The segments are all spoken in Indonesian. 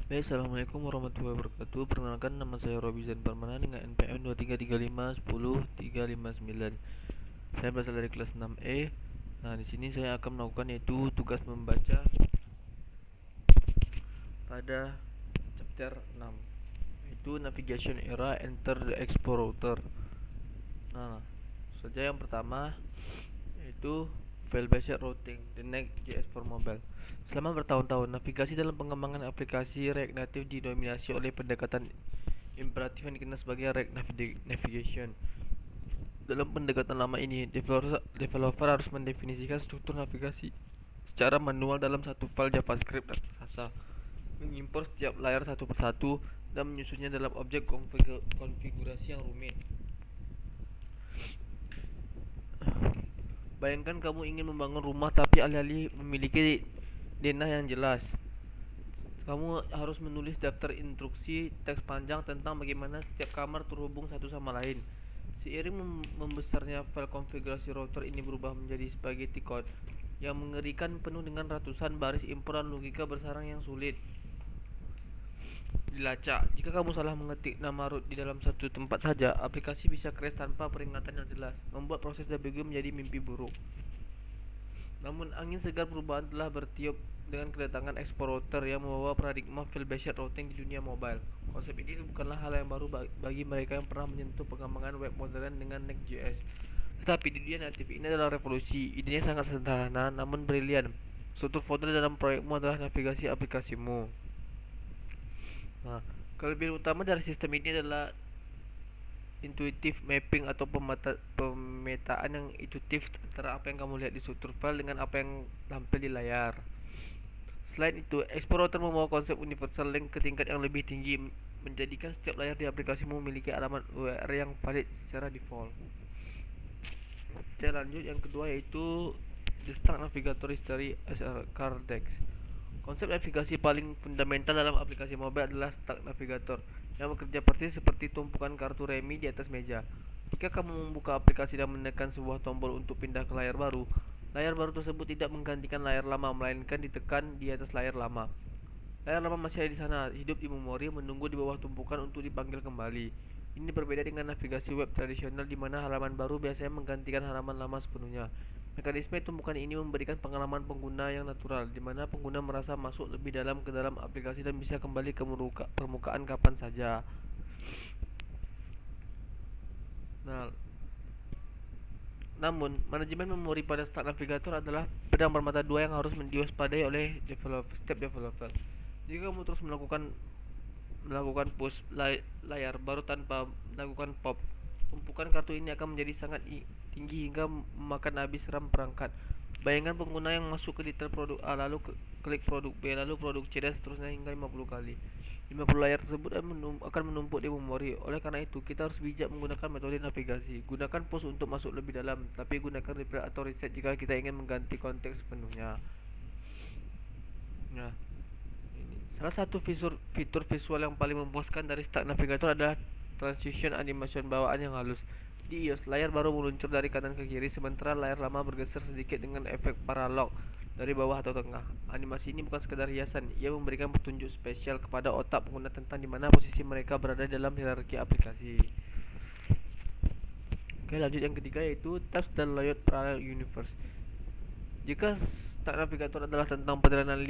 Baik, assalamualaikum warahmatullahi wabarakatuh. Perkenalkan, nama saya Robizan Permana dengan NPM 23351039. Saya berasal dari kelas 6E. Nah, di sini saya akan melakukan yaitu tugas membaca pada chapter 6, yaitu Navigation Era Enter the Explorer. Nah, saja yang pertama yaitu File Based Routing, the Next.js for Mobile. Selama bertahun-tahun, navigasi dalam pengembangan aplikasi React Native didominasi oleh pendekatan imperatif yang dikenal sebagai React Navigation. Dalam pendekatan lama ini, developer harus mendefinisikan struktur navigasi secara manual dalam satu file JavaScript raksasa, mengimpor setiap layar satu persatu, dan menyusunnya dalam objek konfigurasi yang rumit. Bayangkan kamu ingin membangun rumah tapi alih-alih memiliki denah yang jelas, kamu harus menulis daftar instruksi teks panjang tentang bagaimana setiap kamar terhubung satu sama lain. Seiring membesarnya file konfigurasi router ini berubah menjadi spaghetti code yang mengerikan, penuh dengan ratusan baris impor dan logika bersarang yang sulit dilacak. Jika kamu salah mengetik nama root di dalam satu tempat saja, aplikasi bisa crash tanpa peringatan yang jelas, membuat proses debug menjadi mimpi buruk. Namun angin segar perubahan telah bertiup dengan kedatangan Explorer yang membawa paradigma file-based routing di dunia mobile. Konsep ini bukanlah hal yang baru bagi mereka yang pernah menyentuh pengembangan web modern dengan Next.js. Tetapi di dunia natif ini adalah revolusi. Idenya sangat sederhana namun brilian. Struktur folder dalam proyekmu adalah navigasi aplikasimu. Nah, kelebihan utama dari sistem ini adalah intuitive mapping atau pemetaan yang intuitif antara apa yang kamu lihat di struktur file dengan apa yang tampil di layar. Selain itu, Explorer membawa konsep universal link ke tingkat yang lebih tinggi, menjadikan setiap layar di aplikasimu memiliki alamat URL yang valid secara default. Kita lanjut yang kedua, yaitu The Stack Navigator History as a Cardex. Konsep navigasi paling fundamental dalam aplikasi mobile adalah Stack Navigator, yang bekerja persis seperti tumpukan kartu remi di atas meja. Jika kamu membuka aplikasi dan menekan sebuah tombol untuk pindah ke layar baru tersebut tidak menggantikan layar lama, melainkan ditekan di atas layar lama. Layar lama masih ada di sana, hidup di memori, menunggu di bawah tumpukan untuk dipanggil kembali. Ini berbeda dengan navigasi web tradisional di mana halaman baru biasanya menggantikan halaman lama sepenuhnya. Mekanisme tumpukan ini memberikan pengalaman pengguna yang natural, di mana pengguna merasa masuk lebih dalam ke dalam aplikasi dan bisa kembali ke permukaan kapan saja. Nah, namun manajemen memori pada Stack Navigator adalah pedang bermata dua yang harus diwaspadai oleh setiap developer. Jika kamu terus melakukan push layar baru tanpa melakukan pop, tumpukan kartu ini akan menjadi sangat tinggi hingga memakan habis RAM perangkat. Bayangkan pengguna yang masuk ke detail produk A, lalu klik produk B, lalu produk C, dan seterusnya hingga 50 kali. 50 layar tersebut akan menumpuk di memori. Oleh karena itu, kita harus bijak menggunakan metode navigasi. Gunakan push untuk masuk lebih dalam, tapi gunakan replay atau reset jika kita ingin mengganti konteks sepenuhnya. Nah, salah satu fitur visual yang paling memuaskan dari Stack Navigator adalah transition animation bawaan yang halus. Di iOS, layar baru meluncur dari kanan ke kiri, sementara layar lama bergeser sedikit dengan efek paralog dari bawah atau tengah. Animasi ini bukan sekedar hiasan, ia memberikan petunjuk spesial kepada otak pengguna tentang di mana posisi mereka berada dalam hierarki aplikasi. Oke, lanjut yang ketiga, yaitu tabs dan layout parallel universe. Jika Tab Navigator adalah tentang perjalanan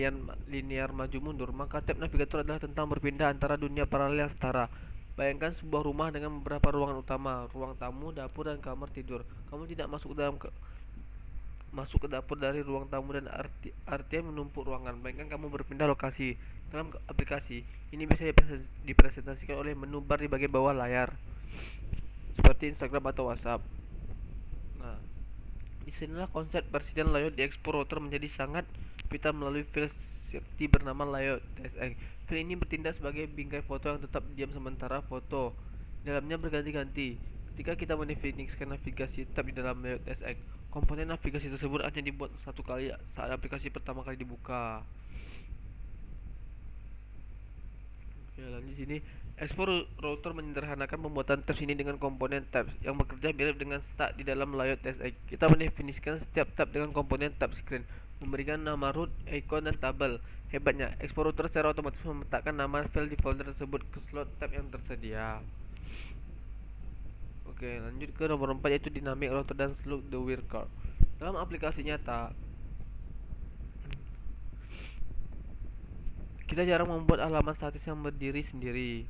linear maju mundur, maka tab Navigator adalah tentang berpindah antara dunia paralel yang setara. Bayangkan sebuah rumah dengan beberapa ruangan utama, ruang tamu, dapur, dan kamar tidur. Kamu tidak masuk ke dapur dari ruang tamu dan artian menumpuk ruangan. Bayangkan kamu berpindah lokasi. Dalam aplikasi, ini bisa dipresentasikan oleh menu bar di bagian bawah layar, seperti Instagram atau WhatsApp. Nah, disinilah konsep presiden layout di Explorer menjadi sangat vital melalui file sekti bernama layout.tsx. File ini bertindak sebagai bingkai foto yang tetap diam sementara foto dalamnya berganti-ganti. Ketika kita mendefinisikan navigasi tab di dalam layout.tsx, komponen navigasi tersebut hanya dibuat satu kali saat aplikasi pertama kali dibuka. Ya, lanjut di sini Explorer Router menyederhanakan pembuatan tabs ini dengan komponen tabs yang bekerja mirip dengan stack di dalam layout TSX. Kita mendefinisikan setiap tab dengan komponen tab screen. memberikan nama root, icon, dan tabel. Hebatnya, explorer secara otomatis memetakan nama file di folder tersebut ke slot tab yang tersedia. Oke, lanjut ke nomor 4 yaitu dynamic router dan slug the WIRCard. Dalam aplikasi nyata, kita jarang membuat halaman statis yang berdiri sendiri.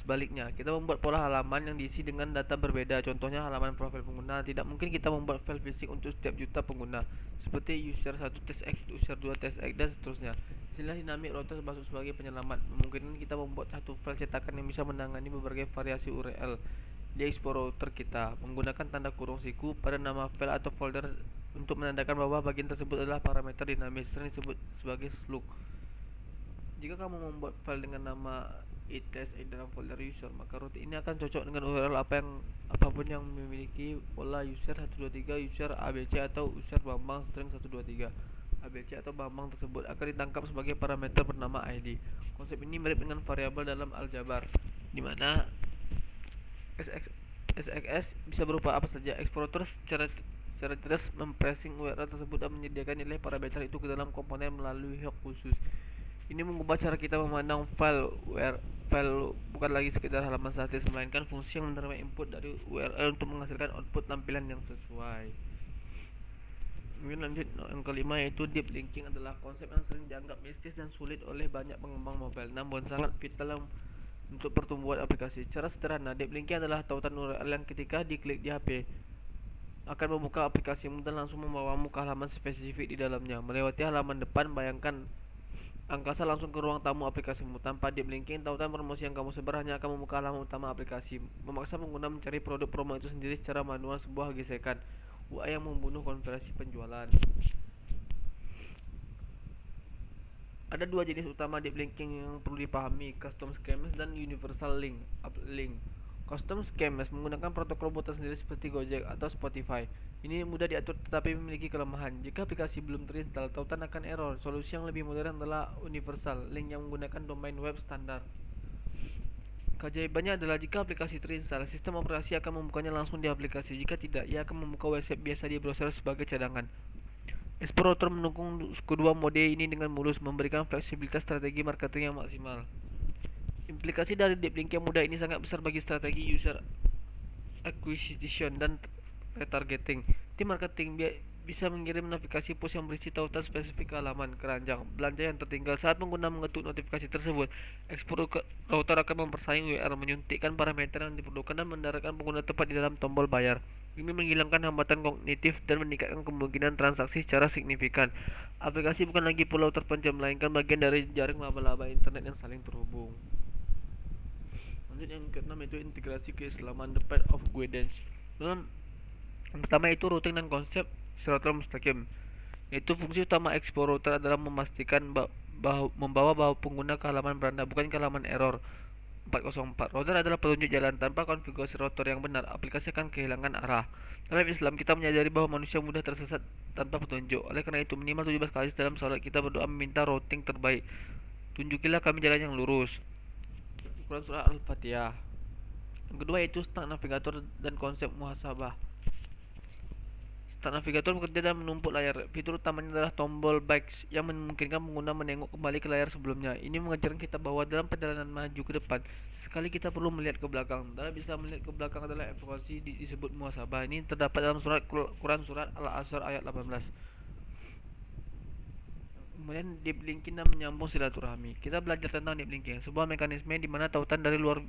Sebaliknya, kita membuat pola halaman yang diisi dengan data berbeda. Contohnya halaman profil pengguna. Tidak mungkin kita membuat file fisik untuk setiap juta pengguna, seperti user 1 test X, user 2 test X, dan seterusnya. Istilah dynamic router masuk sebagai penyelamat, memungkinkan kita membuat satu file cetakan yang bisa menangani berbagai variasi URL di explorer kita, menggunakan tanda kurung siku pada nama file atau folder untuk menandakan bahwa bagian tersebut adalah parameter dinamis, sering disebut sebagai slug. Jika kamu membuat file dengan nama itest dalam folder user, maka root ini akan cocok dengan URL apapun yang memiliki pola user 123, user abc atau user bambang string 123. abc atau bambang tersebut akan ditangkap sebagai parameter bernama id. Konsep ini mirip dengan variabel dalam aljabar, di mana SXS bisa berupa apa saja. Explorer secara cerdas mempressing URL tersebut dan menyediakan nilai parameter itu ke dalam komponen melalui hook khusus. Ini mengubah cara kita memandang file bukan lagi sekedar halaman statis, melainkan fungsi yang menerima input dari URL untuk menghasilkan output tampilan yang sesuai. Kemudian lanjut yang kelima yaitu deep linking adalah konsep yang sering dianggap mistis dan sulit oleh banyak pengembang mobile, namun sangat vital untuk pertumbuhan aplikasi. Secara sederhana, deep linking adalah tautan URL yang ketika diklik di HP akan membuka aplikasimu dan langsung membawamu ke halaman spesifik di dalamnya. Melewati halaman depan, bayangkan angkasa langsung ke ruang tamu aplikasimu. Tanpa deep linking, tautan promosi yang kamu sebar hanya akan membuka halaman utama aplikasi, memaksa pengguna mencari produk promo itu sendiri secara manual, sebuah gesekan UI yang membunuh konversi penjualan. Ada dua jenis utama deep linking yang perlu dipahami, custom schemas dan universal link. Custom schemas menggunakan protokol buatan sendiri seperti Gojek atau Spotify. Ini mudah diatur tetapi memiliki kelemahan. Jika aplikasi belum terinstall, tautan akan error. Solusi yang lebih modern adalah universal link yang menggunakan domain web standar. Keajaibannya adalah jika aplikasi terinstall, sistem operasi akan membukanya langsung di aplikasi. Jika tidak, ia akan membuka website biasa di browser sebagai cadangan. Explorer mendukung kedua mode ini dengan mulus, memberikan fleksibilitas strategi marketing yang maksimal. Implikasi dari deep link yang mudah ini sangat besar bagi strategi user acquisition dan retargeting. Tim marketing bisa mengirim notifikasi push yang berisi tautan spesifik ke halaman keranjang belanja yang tertinggal. Saat pengguna mengetuk notifikasi tersebut, Explorer router akan mempersaing URL, menyuntikkan parameter yang diperlukan dan mendaratkan pengguna tepat di dalam tombol bayar. Ini menghilangkan hambatan kognitif dan meningkatkan kemungkinan transaksi secara signifikan. Aplikasi bukan lagi pulau terpencil, melainkan bagian dari jaring laba-laba internet yang saling terhubung. Lanjut yang keenam itu integrasi keislaman, the path of guidance. Dalam yang pertama itu routing dan konsep Shiratal Mustaqim, yaitu fungsi utama Explorer adalah memastikan membawa pengguna ke halaman beranda, bukan ke halaman error 404. Router adalah petunjuk jalan. Tanpa konfigurasi router yang benar, aplikasi akan kehilangan arah. Dalam Islam, kita menyadari bahwa manusia mudah tersesat tanpa petunjuk. Oleh karena itu, minimal 17 kali dalam salat kita berdoa meminta routing terbaik. Tunjukilah kami jalan yang lurus. Quran surah Al-Fatihah. Yang kedua yaitu Stack Navigator dan konsep muhasabah. Stack Navigator bekerja dalam menumpuk layar. Fitur utamanya adalah tombol back yang memungkinkan pengguna menengok kembali ke layar sebelumnya. Ini mengajarkan kita bahwa dalam perjalanan maju ke depan, sekali kita perlu melihat ke belakang. Dalam bisa melihat ke belakang adalah evaluasi disebut muhasabah. Ini terdapat dalam surat Quran surat Al-Asr ayat 18. Kemudian deep linking dan menyambung silaturahmi. Kita belajar tentang deep linking, sebuah mekanisme di mana tautan dari luar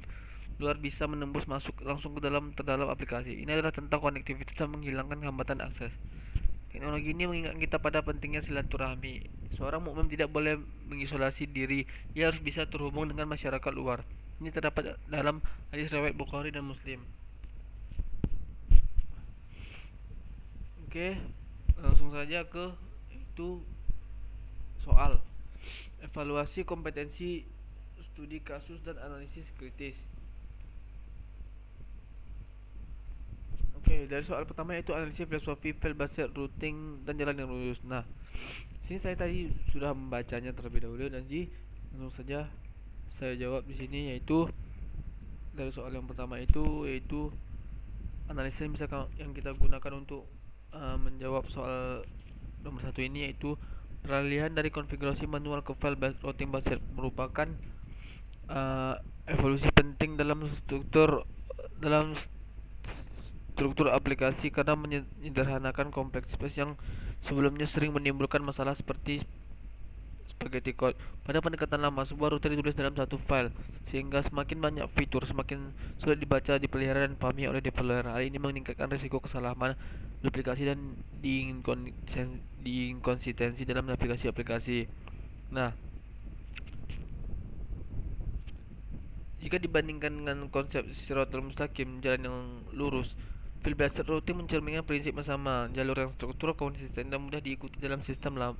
bisa menembus masuk langsung ke dalam terdalam aplikasi. Ini adalah tentang konektivitas dan menghilangkan hambatan akses. Teknologi ini mengingatkan kita pada pentingnya silaturahmi. Seorang mukmin tidak boleh mengisolasi diri, ia harus bisa terhubung dengan masyarakat luar. Ini terdapat dalam hadis riwayat Bukhari dan Muslim. Oke, langsung saja ke itu soal evaluasi kompetensi studi kasus dan analisis kritis. Oke, dari soal pertama yaitu analisis filosofi file based routing dan jalan yang lurus. Nah, sini saya tadi sudah membacanya terlebih dahulu dan langsung saja saya jawab di sini, yaitu dari soal yang pertama itu yaitu analisis yang kita gunakan untuk menjawab soal nomor satu ini, yaitu peralihan dari konfigurasi manual ke file based routing base merupakan evolusi penting dalam struktur aplikasi karena menyederhanakan kompleksitas yang sebelumnya sering menimbulkan masalah seperti spaghetti code. Pada pendekatan lama, sebuah router ditulis dalam satu file, sehingga semakin banyak fitur semakin sulit dibaca, dipelihara, dan dipahami oleh developer. Hal ini meningkatkan risiko kesalahan, duplikasi, dan diinkonsistensi dalam navigasi aplikasi. Nah, jika dibandingkan dengan konsep Siratal Mustaqim, jalan yang lurus, file-based routing mencerminkan prinsip yang sama, jalur yang struktur, konsisten, dan mudah diikuti dalam sistem lama.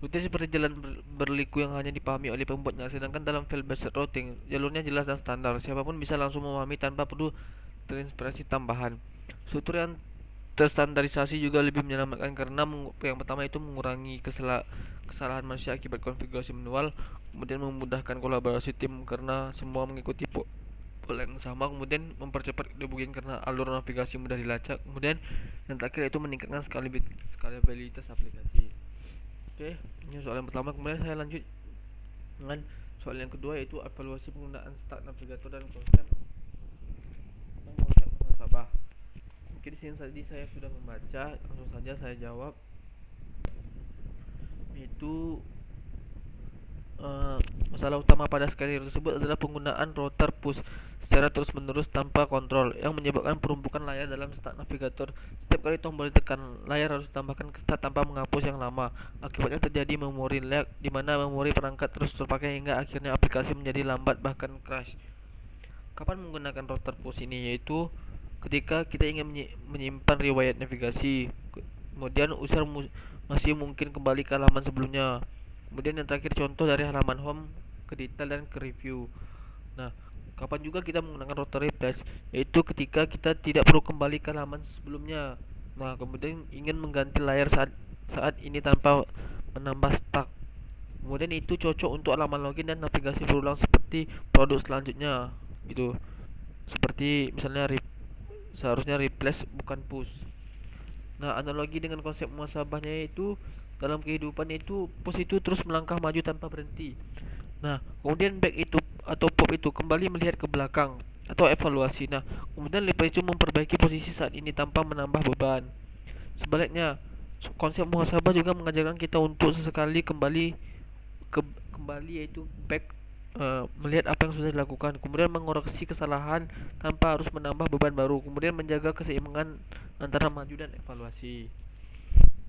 Routing seperti jalan berliku yang hanya dipahami oleh pembuatnya, sedangkan dalam file-based routing, jalurnya jelas dan standar. Siapapun bisa langsung memahami tanpa perlu terinspirasi tambahan. Struktur yang terstandarisasi juga lebih menyelamatkan karena yang pertama itu mengurangi kesalahan manusia akibat konfigurasi manual, kemudian memudahkan kolaborasi tim karena semua mengikuti pola yang sama, kemudian mempercepat debugging karena alur navigasi mudah dilacak, kemudian yang terakhir itu meningkatkan skalabilitas aplikasi. Oke, ini soal yang pertama. Kemudian saya lanjut dengan soal yang kedua, yaitu evaluasi penggunaan stack navigator dan konsep muhasabah. Mungkin di sini tadi saya sudah membaca, langsung saja saya jawab, yaitu masalah utama pada skenario tersebut adalah penggunaan router push secara terus-menerus tanpa kontrol yang menyebabkan perumpukan layar dalam stack navigator. Setiap kali tombol ditekan, layar harus ditambahkan ke stack tanpa menghapus yang lama. Akibatnya terjadi memory lag, di mana memori perangkat terus terpakai hingga akhirnya aplikasi menjadi lambat bahkan crash. Kapan menggunakan router push ini? Yaitu ketika kita ingin menyimpan riwayat navigasi, kemudian user masih mungkin kembali ke halaman sebelumnya. Kemudian yang terakhir, contoh dari halaman home ke detail dan ke review. Nah, kapan juga kita menggunakan router replace? Yaitu ketika kita tidak perlu kembali ke halaman sebelumnya. Nah, kemudian ingin mengganti layar saat ini tanpa menambah stack. Kemudian itu cocok untuk halaman login dan navigasi berulang seperti produk selanjutnya, gitu. Seperti misalnya seharusnya replace bukan push. Nah, analogi dengan konsep muhasabahnya itu dalam kehidupan itu push itu terus melangkah maju tanpa berhenti. Nah, kemudian back itu atau pop itu kembali melihat ke belakang atau evaluasi. Nah, kemudian replace itu memperbaiki posisi saat ini tanpa menambah beban. Sebaliknya, konsep muhasabah juga mengajarkan kita untuk sesekali kembali yaitu back, melihat apa yang sudah dilakukan, kemudian mengoreksi kesalahan tanpa harus menambah beban baru, kemudian menjaga keseimbangan antara maju dan evaluasi.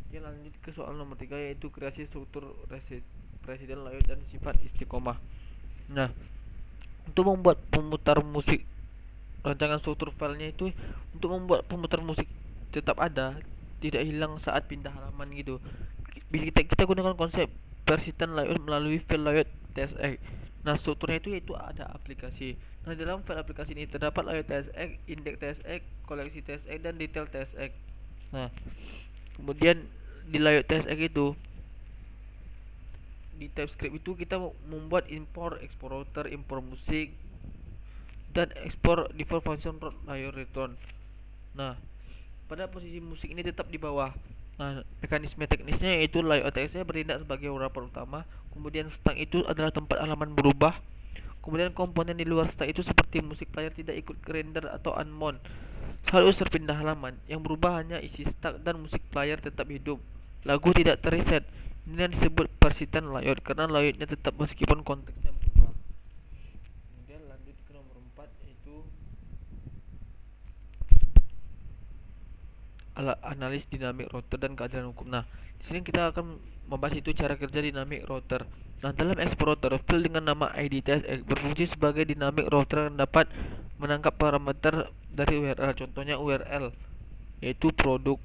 Oke, lanjut ke soal nomor 3, yaitu kreasi struktur presiden, layout, dan sifat istiqomah. Nah, untuk membuat pemutar musik, rancangan struktur filenya itu untuk membuat pemutar musik tetap ada, tidak hilang saat pindah halaman gitu. Kita gunakan konsep persistent layout melalui file layout tsx. Nah, strukturnya itu ada aplikasi. Nah, dalam file aplikasi ini terdapat layout tsx, index tsx, koleksi tsx, dan detail tsx. Nah, kemudian di layout tsx itu, di TypeScript itu kita membuat import, export router, import musik, dan export default function layout return. Nah, pada posisi musik ini tetap di bawah. Nah, mekanisme teknisnya yaitu layout tsx bertindak sebagai wrapper utama, kemudian stack itu adalah tempat halaman berubah, kemudian komponen di luar stack itu seperti musik player tidak ikut render atau unmount. Saat user pindah halaman, yang berubah hanya isi stack dan musik player tetap hidup. Lagu tidak terreset. Ini yang disebut persistent layout karena layoutnya tetap meskipun konteksnya berubah. Kemudian lanjut ke nomor 4, yaitu analis dinamik router dan keadilan hukum. Nah, di sini kita akan membahas itu cara kerja dinamik router. Nah, dalam export router, file dengan nama ID tsx berfungsi sebagai dinamik router yang dapat menangkap parameter dari URL. Contohnya URL yaitu produk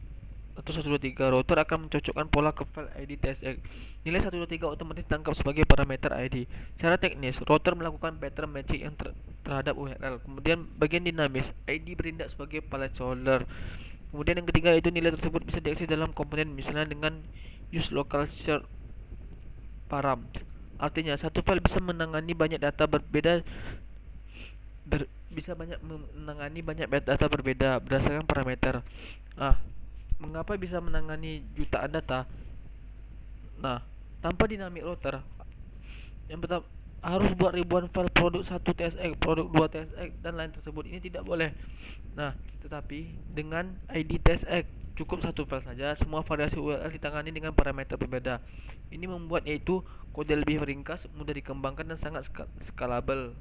atau 123. Router akan mencocokkan pola ke file ID tsx. Nilai 123 otomatis ditangkap sebagai parameter ID. Secara teknis, router melakukan pattern matching yang terhadap URL. Kemudian bagian dinamis, ID bertindak sebagai placeholder. Kemudian yang ketiga itu nilai tersebut bisa diakses dalam komponen, misalnya dengan use local share param. Artinya satu file bisa menangani banyak data berbeda berdasarkan parameter. Mengapa bisa menangani jutaan data? Nah, tanpa dynamic router, yang pertama harus buat ribuan file produk 1 TSX, produk 2 TSX dan lain tersebut. Ini tidak boleh. Nah, tetapi dengan ID TSX cukup satu file saja, semua variasi URL ditangani dengan parameter berbeda. Ini membuat yaitu kode lebih ringkas, mudah dikembangkan dan sangat scalable.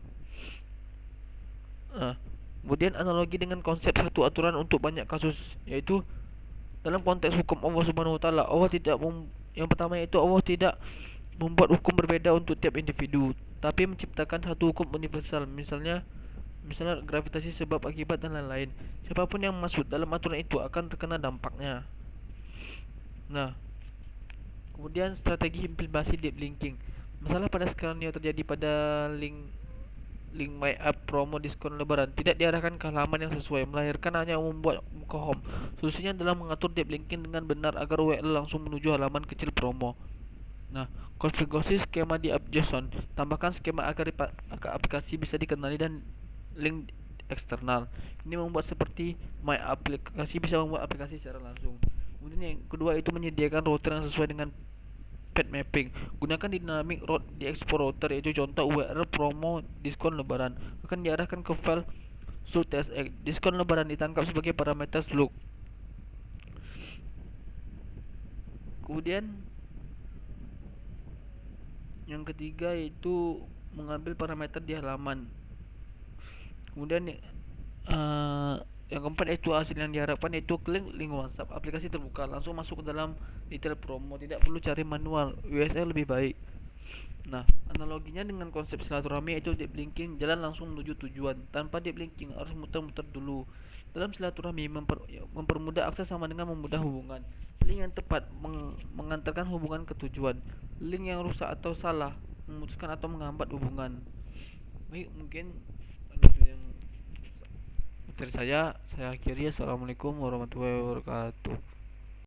Nah, kemudian analogi dengan konsep satu aturan untuk banyak kasus, yaitu dalam konteks hukum Allah Subhanahu wa taala, yang pertama yaitu Allah tidak membuat hukum berbeda untuk tiap individu, tapi menciptakan satu hukum universal. Misalnya gravitasi sebab akibat dan lain-lain. Siapapun yang masuk dalam aturan itu akan terkena dampaknya. Nah, kemudian strategi implementasi deep linking. Masalah pada sekarang yang terjadi pada link my app promo diskon lebaran tidak diarahkan ke halaman yang sesuai, melahirkan hanya membuat muka home. Solusinya adalah mengatur deep linking dengan benar agar URL langsung menuju halaman kecil promo. Nah, konfigurasi skema di app JSON. Tambahkan skema agar aplikasi bisa dikenali dan link eksternal. Ini membuat seperti my aplikasi bisa membuat aplikasi secara langsung. Kemudian yang kedua itu menyediakan router yang sesuai dengan path mapping. Gunakan dynamic route di export router, yaitu contoh URL promo diskon lebaran akan diarahkan ke file slug tsx. Diskon lebaran ditangkap sebagai parameter slug. Kemudian yang ketiga yaitu mengambil parameter di halaman. Kemudian yang keempat yaitu hasil yang diharapkan, yaitu klik link WhatsApp, aplikasi terbuka, langsung masuk ke dalam detail promo, tidak perlu cari manual, USL lebih baik. Nah, analoginya dengan konsep silaturahmi yaitu deep linking, jalan langsung menuju tujuan. Tanpa deep linking harus muter-muter dulu. Dalam silaturahmi mempermudah akses sama dengan memudah hubungan. Link yang tepat mengantarkan hubungan ke tujuan. Link yang rusak atau salah memutuskan atau menghambat hubungan. Baik, mungkin yang dari saya akhiri. Assalamualaikum warahmatullahi wabarakatuh.